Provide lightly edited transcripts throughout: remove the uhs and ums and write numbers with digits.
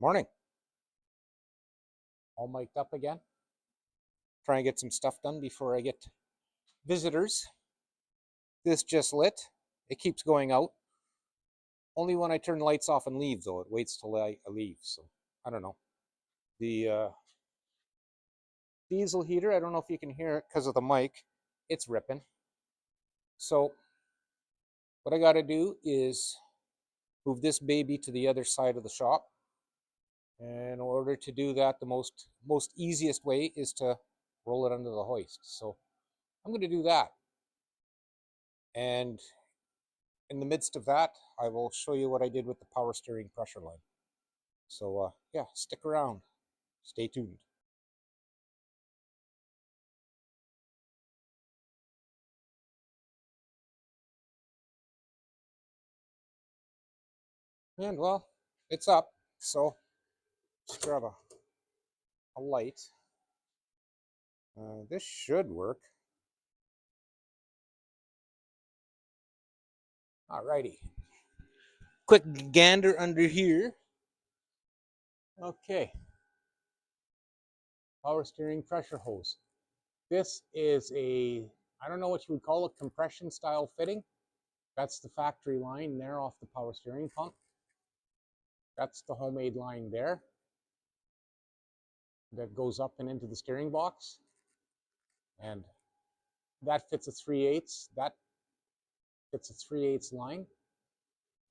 Morning. All mic'd up again. Try and get some stuff done before I get visitors. This just lit. It keeps going out. Only when I turn the lights off and leave, though. It waits till I leave. So I don't know. The diesel heater, I don't know if you can hear it because of the mic. It's ripping. So what I got to do is move this baby to the other side of the shop. And in order to do that, the most easiest way is to roll it under the hoist. So I'm going to do that. And in the midst of that, I will show you what I did with the power steering pressure line. So yeah, stick around. Stay tuned. And well, it's up. So let's grab a light. This should work. Alrighty. Quick gander under here. Okay. Power steering pressure hose. This is I don't know what you would call a compression style fitting. That's the factory line there off the power steering pump. That's the homemade line there that goes up and into the steering box. And that fits a 3/8. That fits a 3/8 line.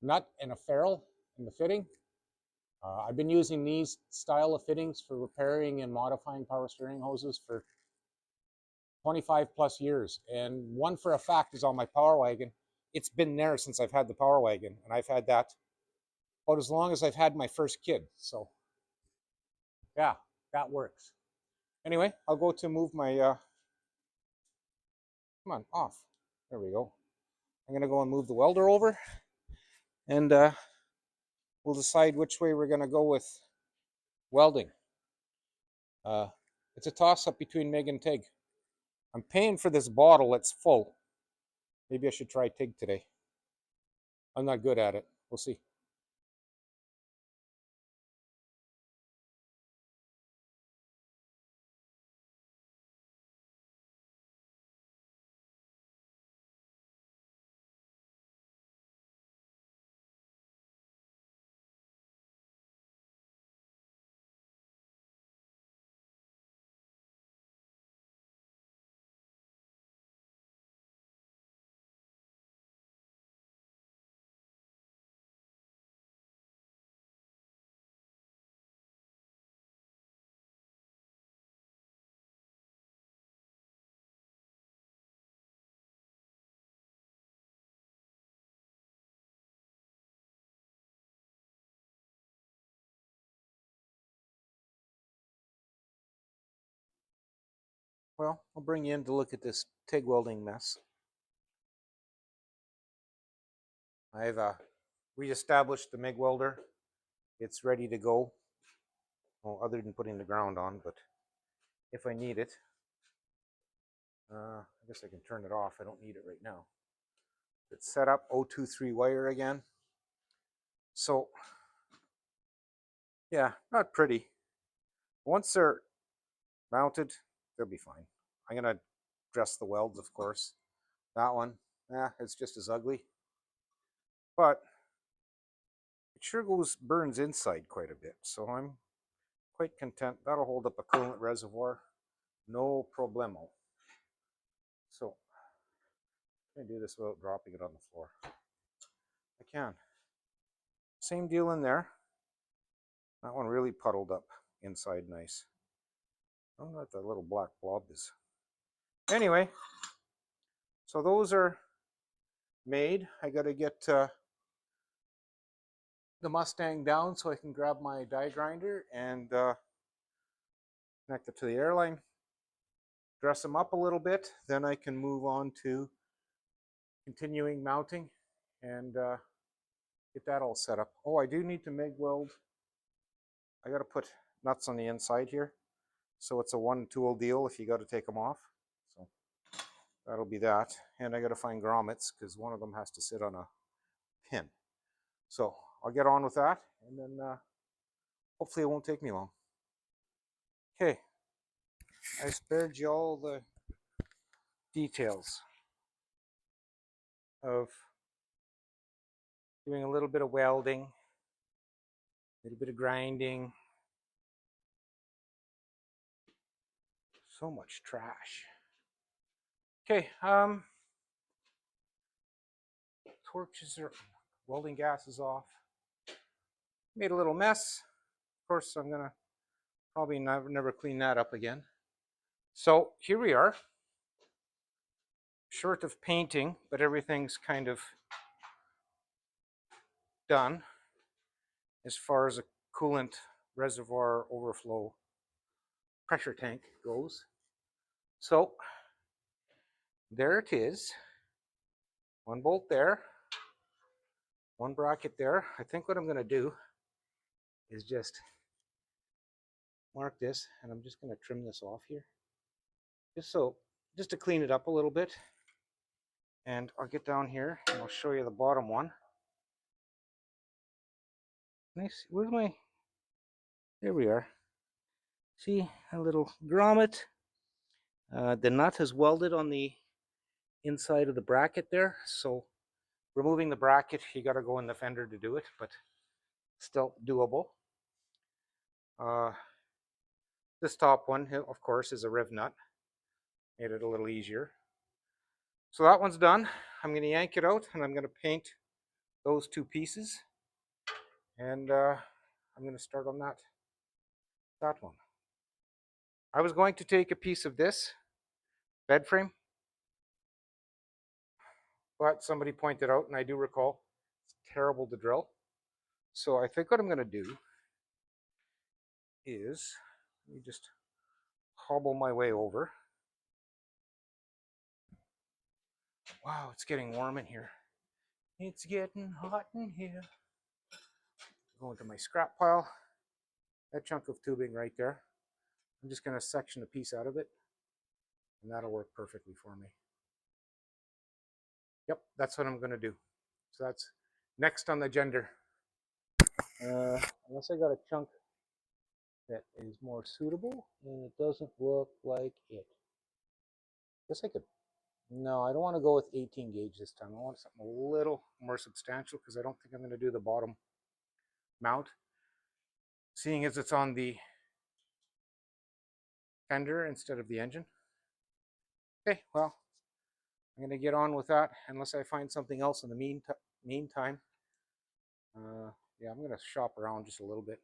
Nut and a ferrule in the fitting. I've been using these style of fittings for repairing and modifying power steering hoses for 25 plus years. And one for a fact is on my Power Wagon. It's been there since I've had the Power Wagon, and I've had that about as long as I've had my first kid. So yeah, that works. Anyway, I'll go to move my, come on, off. There we go. I'm going to go and move the welder over, and we'll decide which way we're going to go with welding. It's a toss-up between MIG and TIG. I'm paying for this bottle. It's full. Maybe I should try TIG today. I'm not good at it. We'll see. Well, I'll bring you in to look at this TIG welding mess. I've reestablished the MIG welder. It's ready to go. Well, other than putting the ground on, but if I need it, I guess I can turn it off. I don't need it right now. It's set up 023 wire again. So yeah, not pretty. Once they're mounted, they'll be fine. I'm gonna dress the welds, of course. That one, it's just as ugly, but it sure burns inside quite a bit. So I'm quite content. That'll hold up a coolant reservoir, no problemo. So I'm gonna do this without dropping it on the floor. I can. Same deal in there. That one really puddled up inside nice. I don't know what that little black blob is. Anyway, so those are made. I got to get the Mustang down so I can grab my die grinder and connect it to the airline, dress them up a little bit. Then I can move on to continuing mounting and get that all set up. Oh, I do need to MIG weld. I got to put nuts on the inside here. So it's a one tool deal if you got to take them off. So that'll be that. And I got to find grommets because one of them has to sit on a pin. So I'll get on with that and then Hopefully it won't take me long. Okay, I spared you all the details of doing a little bit of welding, a little bit of grinding. So much trash. Okay, torches are, welding gas is off. Made a little mess. Of course, I'm gonna probably never clean that up again. So here we are, short of painting, but everything's kind of done as far as a coolant reservoir overflow pressure tank goes. So there it is. One bolt there, one bracket there. I think what I'm going to do is just mark this, and I'm just going to trim this off here. Just to clean it up a little bit. And I'll get down here and I'll show you the bottom one. Nice. Where's my... There we are. See, a little grommet. The nut is welded on the inside of the bracket there, so removing the bracket, you got to go in the fender to do it, but still doable. This top one, of course, is a riv nut. Made it a little easier. So that one's done. I'm going to yank it out and I'm going to paint those two pieces. And I'm going to start on that one. I was going to take a piece of this bed frame, but somebody pointed out, and I do recall, it's terrible to drill. So I think what I'm going to do is, let me just hobble my way over. Wow, it's getting warm in here. It's getting hot in here. Go into my scrap pile. That chunk of tubing right there. I'm just going to section a piece out of it, and that'll work perfectly for me. Yep, that's what I'm going to do. So that's next on the agenda. Unless I got a chunk that is more suitable, and it doesn't look like it. Guess I could. No, I don't want to go with 18 gauge this time. I want something a little more substantial because I don't think I'm going to do the bottom mount. Seeing as it's on the fender instead of the engine. Okay, well, I'm going to get on with that unless I find something else in the meantime. Yeah, I'm going to shop around just a little bit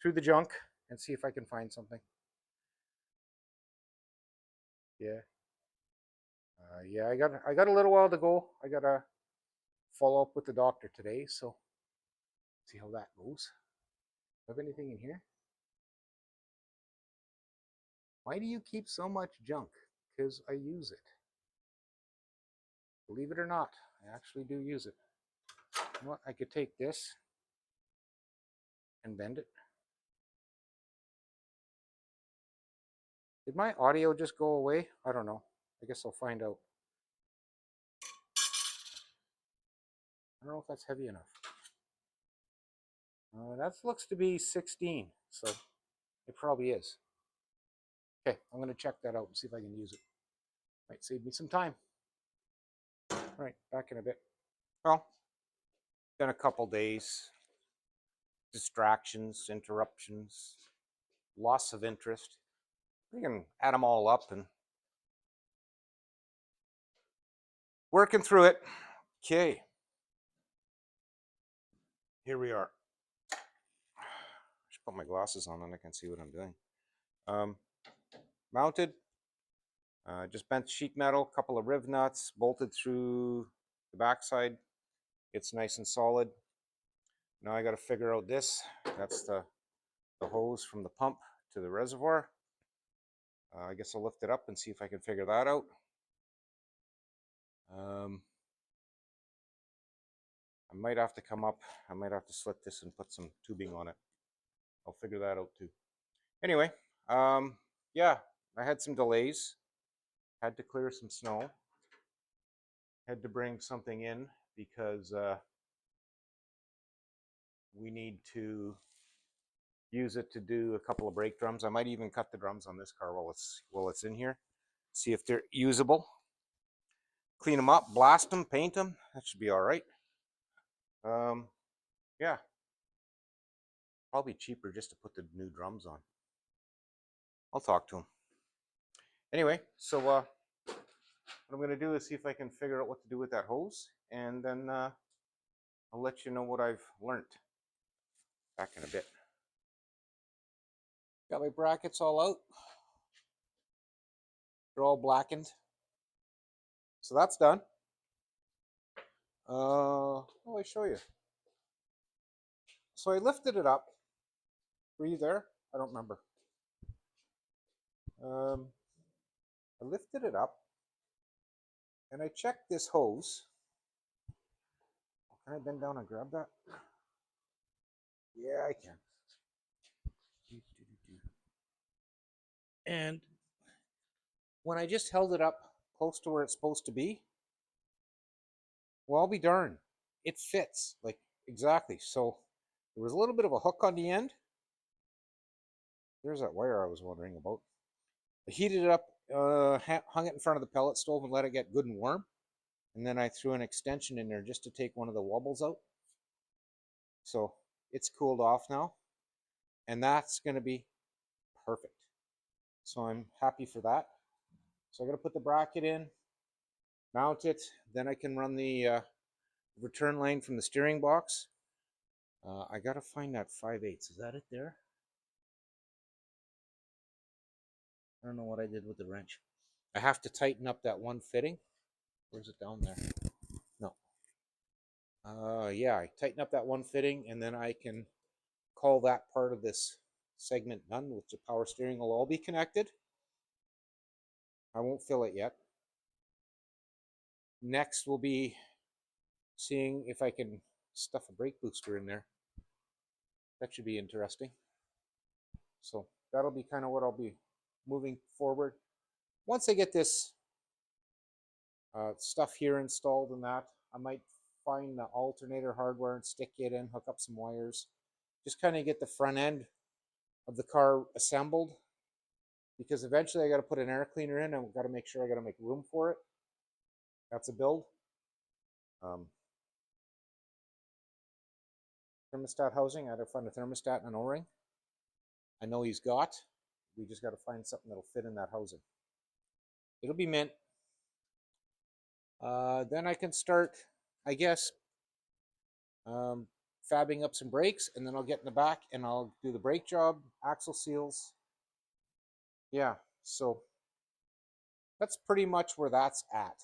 through the junk and see if I can find something. Yeah. Yeah, I got a little while to go. I got to follow up with the doctor today, so see how that goes. Have anything in here? Why do you keep so much junk? Because I use it. Believe it or not, I actually do use it. You know what? I could take this and bend it. Did my audio just go away? I don't know. I guess I'll find out. I don't know if that's heavy enough. That looks to be 16, so it probably is. Okay, I'm going to check that out and see if I can use it. Might save me some time. All right, back in a bit. Well, been a couple days. Distractions, interruptions, loss of interest. We can add them all up and working through it. Okay. Here we are. I should put my glasses on and I can see what I'm doing. Mounted. Just bent sheet metal, couple of riv nuts, bolted through the backside. It's nice and solid. Now I got to figure out this. That's the hose from the pump to the reservoir. I guess I'll lift it up and see if I can figure that out. I might have to come up. I might have to slit this and put some tubing on it. I'll figure that out too. Anyway, yeah, I had some delays. Had to clear some snow. Had to bring something in because we need to use it to do a couple of brake drums. I might even cut the drums on this car while it's in here. See if they're usable. Clean them up, blast them, paint them. That should be all right. Yeah, probably cheaper just to put the new drums on. I'll talk to him. Anyway, so what I'm going to do is see if I can figure out what to do with that hose, and then I'll let you know what I've learned back in a bit. Got my brackets all out. They're all blackened. So that's done. How do I show you? So I lifted it up. Were you there? I don't remember. I lifted it up and I checked this hose. Can I bend down and grab that? Yeah, I can. And when I just held it up close to where it's supposed to be, well, I'll be darned, it fits like exactly. So there was a little bit of a hook on the end. There's that wire I was wondering about. I heated it up, hung it in front of the pellet stove and let it get good and warm. And then I threw an extension in there just to take one of the wobbles out. So it's cooled off now. And that's going to be perfect. So I'm happy for that. So I got to put the bracket in, mount it, then I can run the return line from the steering box. I got to find that 5/8. Is that it there? I don't know what I did with the wrench. I have to tighten up that one fitting. Where's it down there? No. Yeah, I tighten up that one fitting and then I can call that part of this segment done, which the power steering will all be connected. I won't fill it yet. Next will be seeing if I can stuff a brake booster in there. That should be interesting. So that'll be kind of what I'll be moving forward. Once I get this stuff here installed and that, I might find the alternator hardware and stick it in, hook up some wires, just kind of get the front end of the car assembled, because eventually I got to put an air cleaner in and I've got to make sure I got to make room for it. That's a build. Thermostat housing, I had to find a thermostat and an O-ring. I know he's got. We just got to find something that'll fit in that housing. It'll be mint. Then I can start, I guess, fabbing up some brakes, and then I'll get in the back and I'll do the brake job, axle seals. Yeah, so that's pretty much where that's at.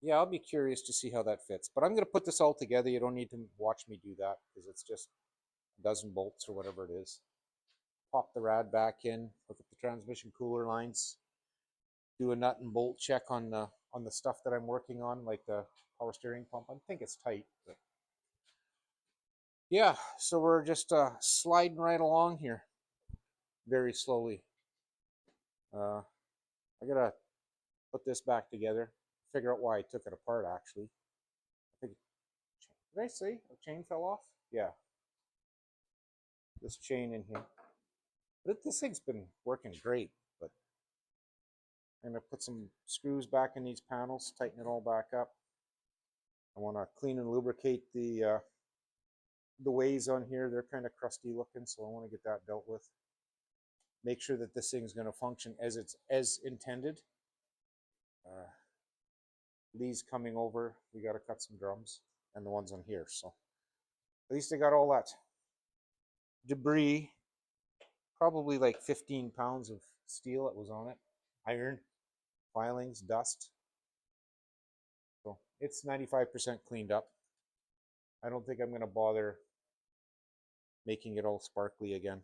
Yeah, I'll be curious to see how that fits. But I'm going to put this all together. You don't need to watch me do that because it's just a dozen bolts or whatever it is. Pop the rad back in, hook up the transmission cooler lines, do a nut and bolt check on the stuff that I'm working on, like the power steering pump. I think it's tight, but yeah. So we're just sliding right along here, very slowly. I gotta put this back together, figure out why I took it apart. Actually, I think, did I say a chain fell off? Yeah, this chain in here. But this thing's been working great. But I'm gonna put some screws back in these panels, tighten it all back up. I want to clean and lubricate the ways on here. They're kind of crusty looking, so I want to get that dealt with. Make sure that this thing's going to function as intended. Lee's coming over. We got to cut some drums and the ones on here. So at least I got all that debris. Probably like 15 pounds of steel that was on it. Iron, filings, dust. So it's 95% cleaned up. I don't think I'm going to bother making it all sparkly again.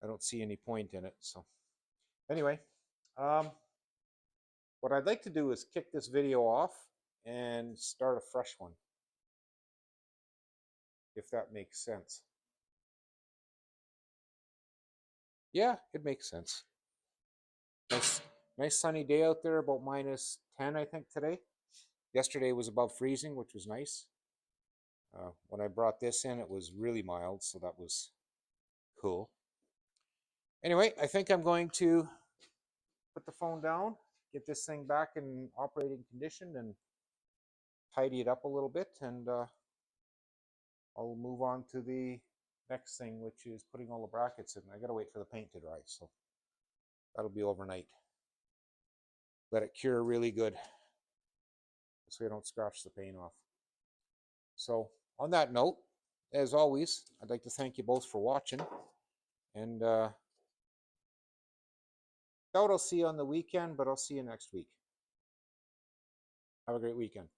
I don't see any point in it. So anyway, what I'd like to do is kick this video off and start a fresh one, if that makes sense. Yeah, it makes sense. Nice sunny day out there, about -10, I think, today. Yesterday was above freezing, which was nice. When I brought this in, it was really mild, so that was cool. Anyway, I think I'm going to put the phone down, get this thing back in operating condition, and tidy it up a little bit, and I'll move on to the next thing, which is putting all the brackets in. I gotta wait for the paint to dry, so that'll be overnight. Let it cure really good so I don't scratch the paint off. So on that note, as always, I'd like to thank you both for watching, and doubt I'll see you on the weekend, but I'll see you next week. Have a great weekend.